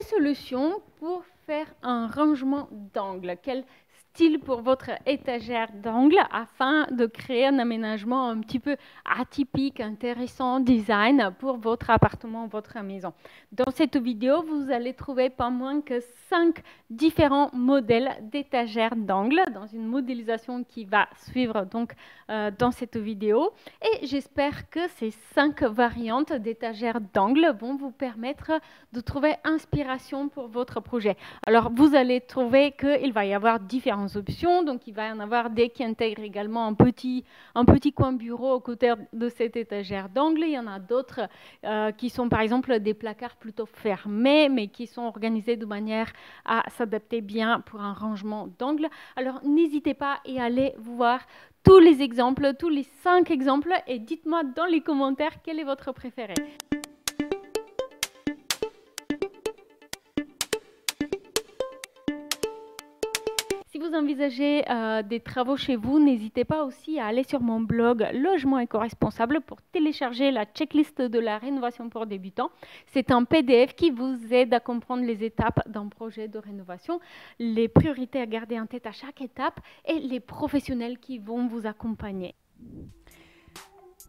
Solution pour faire un rangement d'angle. Quel style pour votre étagère d'angle afin de créer un aménagement un petit peu atypique, intéressant, design pour votre appartement, votre maison. Dans cette vidéo, vous allez trouver pas moins que 5 différents modèles d'étagères d'angle dans une modélisation qui va suivre donc dans cette vidéo. Et j'espère que ces 5 variantes d'étagères d'angle vont vous permettre de trouver inspiration pour votre projet. Alors, vous allez trouver qu'il va y avoir différentes options. Donc, il va y en avoir des qui intègrent également un petit coin bureau aux côtés de cette étagère d'angle. Il y en a d'autres qui sont par exemple des placards plutôt fermés, mais qui sont organisés de manière à s'adapter bien pour un rangement d'angle. Alors, n'hésitez pas et allez voir tous les exemples, tous les 5 exemples, et dites-moi dans les commentaires quel est votre préféré. Si vous envisagez des travaux chez vous, n'hésitez pas aussi à aller sur mon blog Logement éco-responsable pour télécharger la checklist de la rénovation pour débutants. C'est un PDF qui vous aide à comprendre les étapes d'un projet de rénovation, les priorités à garder en tête à chaque étape et les professionnels qui vont vous accompagner.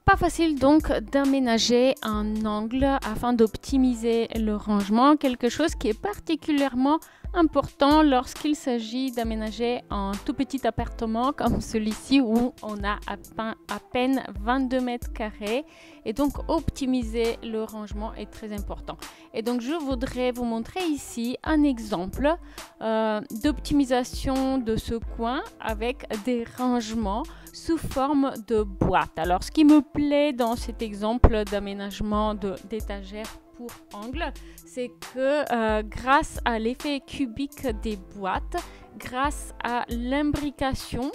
Pas facile donc d'aménager un angle afin d'optimiser le rangement, quelque chose qui est particulièrement important lorsqu'il s'agit d'aménager un tout petit appartement comme celui-ci où on a à peine 22 mètres carrés, et donc optimiser le rangement est très important. Et donc je voudrais vous montrer ici un exemple d'optimisation de ce coin avec des rangements sous forme de boîte. Alors ce qui me plaît dans cet exemple d'aménagement d'étagères pour angle, c'est que grâce à l'effet cubique des boîtes, grâce à l'imbrication,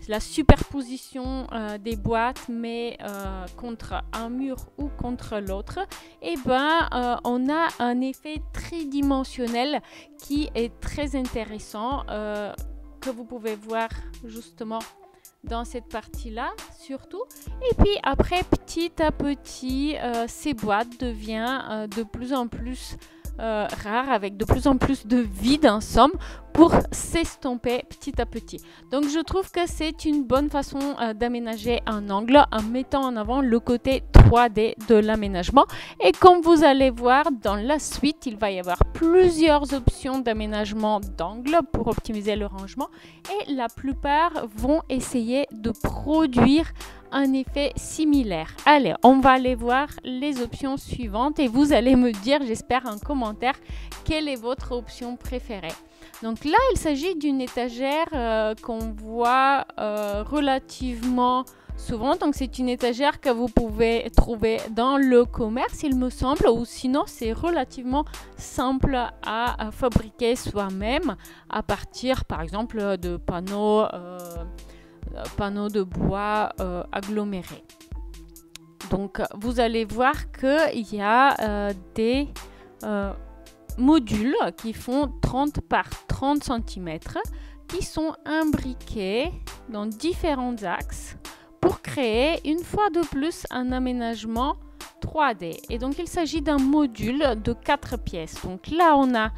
la superposition des boîtes mais contre un mur ou contre l'autre, et on a un effet tridimensionnel qui est très intéressant que vous pouvez voir justement dans cette partie-là surtout. Et puis après, petit à petit, ces boîtes deviennent de plus en plus rares, avec de plus en plus de vide en somme, pour s'estomper petit à petit. Donc je trouve que c'est une bonne façon d'aménager un angle en mettant en avant le côté 3D de l'aménagement. Et comme vous allez voir dans la suite, il va y avoir plusieurs options d'aménagement d'angle pour optimiser le rangement, et la plupart vont essayer de produire un effet similaire. Allez, on va aller voir les options suivantes et vous allez me dire, j'espère en commentaire, quelle est votre option préférée. Donc là, il s'agit d'une étagère qu'on voit relativement souvent. Donc c'est une étagère que vous pouvez trouver dans le commerce, il me semble, ou sinon c'est relativement simple à fabriquer soi-même à partir, par exemple, de panneaux de bois agglomérés. Donc vous allez voir qu'il y a des modules qui font 30 par 30 cm qui sont imbriqués dans différents axes pour créer une fois de plus un aménagement 3D. Et donc il s'agit d'un module de 4 pièces. Donc là on a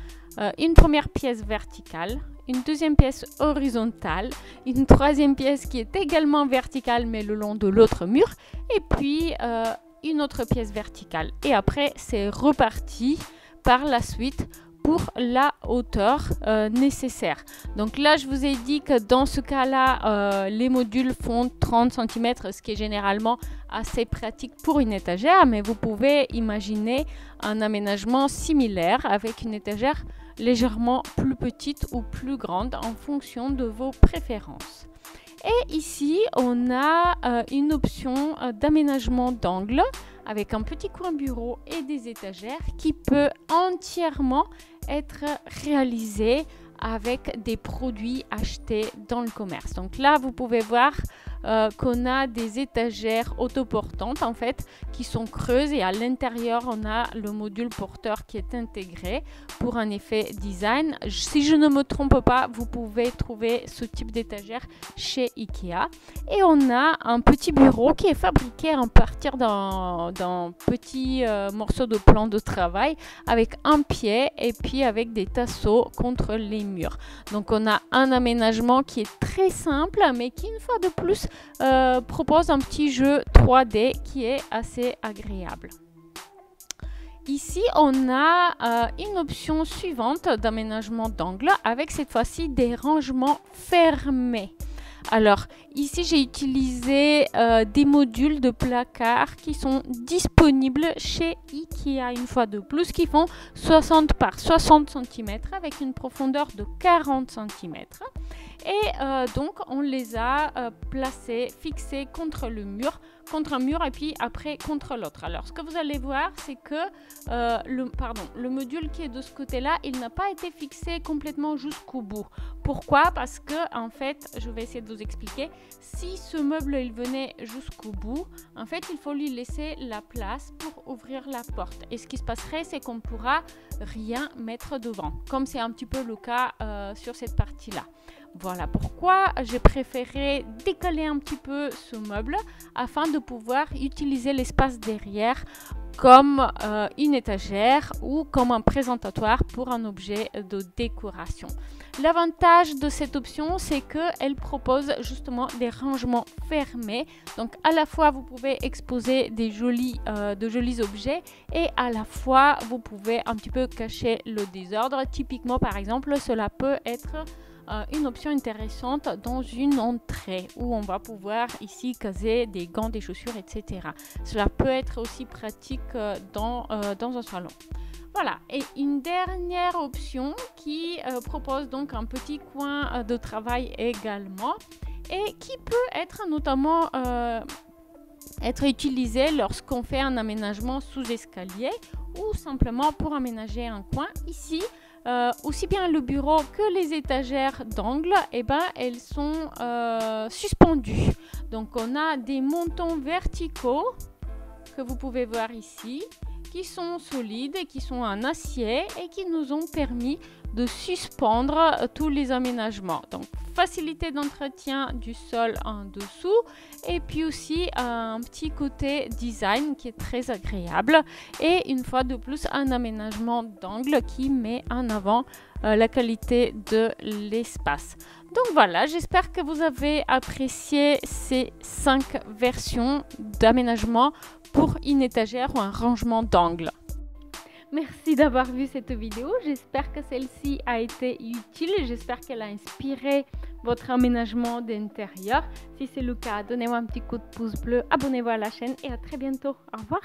une première pièce verticale, une deuxième pièce horizontale, une troisième pièce qui est également verticale mais le long de l'autre mur, et puis une autre pièce verticale. Et après c'est reparti par la suite pour la hauteur nécessaire. Donc là, je vous ai dit que dans ce cas-là, les modules font 30 cm, ce qui est généralement assez pratique pour une étagère, mais vous pouvez imaginer un aménagement similaire avec une étagère légèrement plus petite ou plus grande en fonction de vos préférences. Et ici, on a une option d'aménagement d'angle avec un petit coin bureau et des étagères qui peut entièrement être réalisé avec des produits achetés dans le commerce. Donc là, vous pouvez voir qu'on a des étagères autoportantes en fait qui sont creuses et à l'intérieur on a le module porteur qui est intégré pour un effet design. Si je ne me trompe pas, vous pouvez trouver ce type d'étagère chez Ikea. Et on a un petit bureau qui est fabriqué à partir d'un petit morceau de plan de travail avec un pied et puis avec des tasseaux contre les murs. Donc on a un aménagement qui est très simple mais qui une fois de plus propose un petit jeu 3D qui est assez agréable. Ici, on a une option suivante d'aménagement d'angle avec cette fois-ci des rangements fermés. Alors, ici, j'ai utilisé des modules de placard qui sont disponibles chez Ikea une fois de plus, qui font 60 par 60 cm avec une profondeur de 40 cm. Et donc, on les a placés, fixés contre un mur et puis après contre l'autre. Alors, ce que vous allez voir, c'est que le module qui est de ce côté-là, il n'a pas été fixé complètement jusqu'au bout. Pourquoi? Parce que, en fait, je vais essayer de vous expliquer, si ce meuble, il venait jusqu'au bout, en fait, il faut lui laisser la place pour ouvrir la porte. Et ce qui se passerait, c'est qu'on ne pourra rien mettre devant, comme c'est un petit peu le cas sur cette partie-là. Voilà pourquoi j'ai préféré décaler un petit peu ce meuble afin de pouvoir utiliser l'espace derrière comme une étagère ou comme un présentatoire pour un objet de décoration. L'avantage de cette option, c'est qu'elle propose justement des rangements fermés. Donc à la fois, vous pouvez exposer de jolis objets et à la fois, vous pouvez un petit peu cacher le désordre. Typiquement, par exemple, cela peut être une option intéressante dans une entrée où on va pouvoir ici caser des gants, des chaussures, etc. Cela peut être aussi pratique dans un salon. Voilà, et une dernière option qui propose donc un petit coin de travail également et qui peut être notamment être utilisé lorsqu'on fait un aménagement sous escalier ou simplement pour aménager un coin. Ici, aussi bien le bureau que les étagères d'angle, elles sont suspendues. Donc on a des montants verticaux que vous pouvez voir ici, qui sont solides, qui sont en acier et qui nous ont permis de suspendre tous les aménagements. Donc facilité d'entretien du sol en dessous et puis aussi un petit côté design qui est très agréable et une fois de plus un aménagement d'angle qui met en avant la qualité de l'espace. Donc voilà, j'espère que vous avez apprécié ces 5 versions d'aménagement pour une étagère ou un rangement d'angle. Merci d'avoir vu cette vidéo, j'espère que celle-ci a été utile, j'espère qu'elle a inspiré votre aménagement d'intérieur. Si c'est le cas, donnez-moi un petit coup de pouce bleu, abonnez-vous à la chaîne et à très bientôt. Au revoir.